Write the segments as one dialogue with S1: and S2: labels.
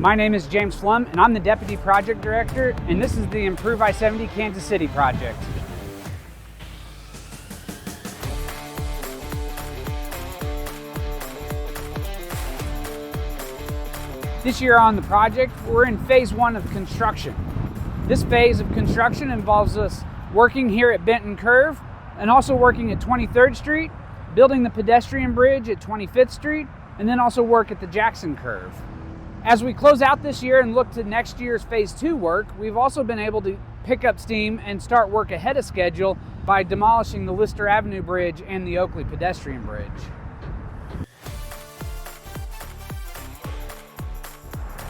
S1: My name is James Flum, and I'm the Deputy Project Director, and this is the Improve I-70 Kansas City project. This year on the project, we're in phase 1 of construction. This phase of construction involves us working here at Benton Curve and also working at 23rd Street, building the Pedestrian Bridge at 25th Street, and then also work at the Jackson Curve. As we close out this year and look to next year's phase 2 work, we've also been able to pick up steam and start work ahead of schedule by demolishing the Lister Avenue Bridge and the Oakley Pedestrian Bridge.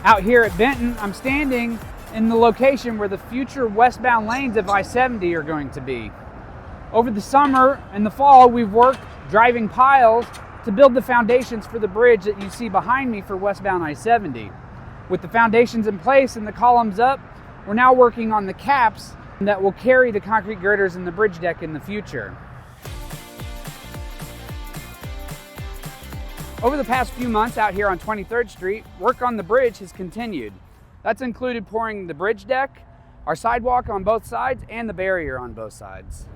S1: Out here at Benton, I'm standing in the location where the future westbound lanes of I-70 are going to be. Over the summer and the fall, we've worked driving piles to build the foundations for the bridge that you see behind me for westbound I-70. With the foundations in place and the columns up, we're now working on the caps that will carry the concrete girders and the bridge deck in the future. Over the past few months out here on 23rd Street, work on the bridge has continued. That's included pouring the bridge deck, our sidewalk on both sides, and the barrier on both sides.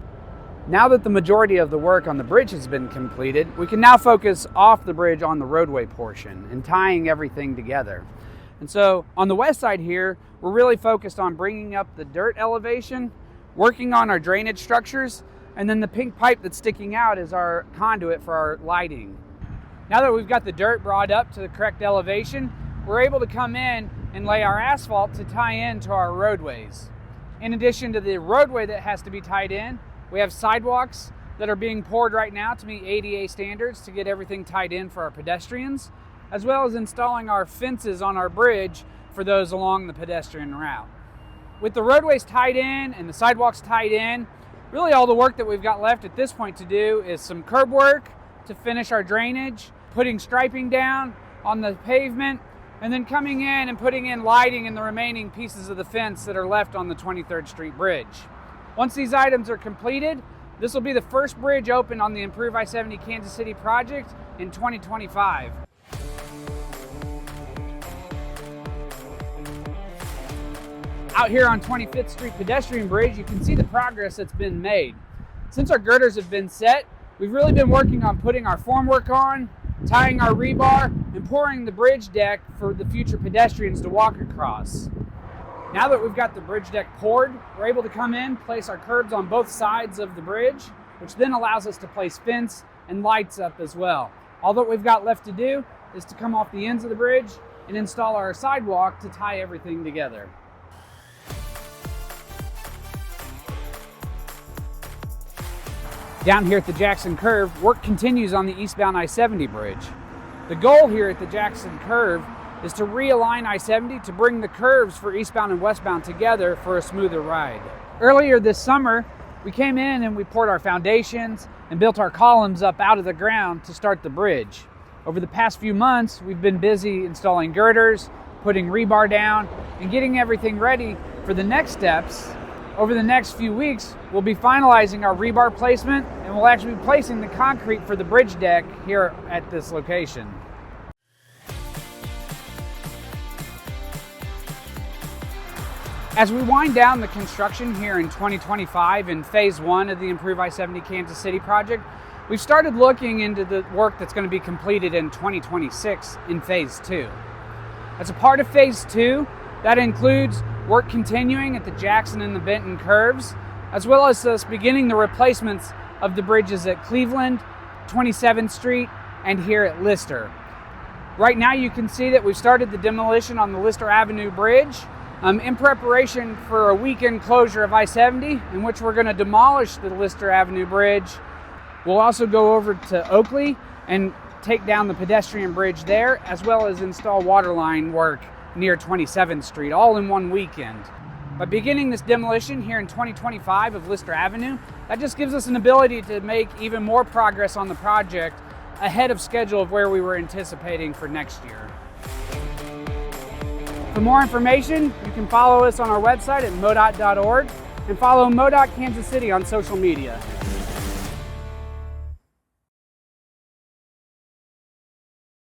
S1: Now that the majority of the work on the bridge has been completed, we can now focus off the bridge on the roadway portion and tying everything together. And so on the west side here, we're really focused on bringing up the dirt elevation, working on our drainage structures, and then the pink pipe that's sticking out is our conduit for our lighting. Now that we've got the dirt brought up to the correct elevation, we're able to come in and lay our asphalt to tie into our roadways. In addition to the roadway that has to be tied in, we have sidewalks that are being poured right now to meet ADA standards to get everything tied in for our pedestrians, as well as installing our fences on our bridge for those along the pedestrian route. With the roadways tied in and the sidewalks tied in, really all the work that we've got left at this point to do is some curb work to finish our drainage, putting striping down on the pavement, and then coming in and putting in lighting in the remaining pieces of the fence that are left on the 23rd Street Bridge. Once these items are completed, this will be the first bridge open on the Improve I-70 Kansas City project in 2025. Out here on 25th Street Pedestrian Bridge, you can see the progress that's been made. Since our girders have been set, we've really been working on putting our formwork on, tying our rebar, and pouring the bridge deck for the future pedestrians to walk across. Now that we've got the bridge deck poured, we're able to come in, place our curbs on both sides of the bridge, which then allows us to place fence and lights up as well. All that we've got left to do is to come off the ends of the bridge and install our sidewalk to tie everything together. Down here at the Jackson Curve, work continues on the eastbound I-70 bridge. The goal here at the Jackson Curve is to realign I-70 to bring the curves for eastbound and westbound together for a smoother ride. Earlier this summer, we came in and we poured our foundations and built our columns up out of the ground to start the bridge. Over the past few months, we've been busy installing girders, putting rebar down, and getting everything ready for the next steps. Over the next few weeks, we'll be finalizing our rebar placement, and we'll actually be placing the concrete for the bridge deck here at this location. As we wind down the construction here in 2025 in phase 1 of the Improve I-70 Kansas City project, we've started looking into the work that's going to be completed in 2026 in phase 2. As a part of phase 2, that includes work continuing at the Jackson and the Benton curves, as well as us beginning the replacements of the bridges at Cleveland, 27th Street, and here at Lister. Right now you can see that we've started the demolition on the Lister Avenue Bridge in preparation for a weekend closure of I-70, in which we're going to demolish the Lister Avenue Bridge. We'll also go over to Oakley and take down the pedestrian bridge there, as well as install waterline work near 27th Street, all in one weekend. By beginning this demolition here in 2025 of Lister Avenue, that just gives us an ability to make even more progress on the project ahead of schedule of where we were anticipating for next year. For more information, you can follow us on our website at modot.org and follow MoDOT Kansas City on social media.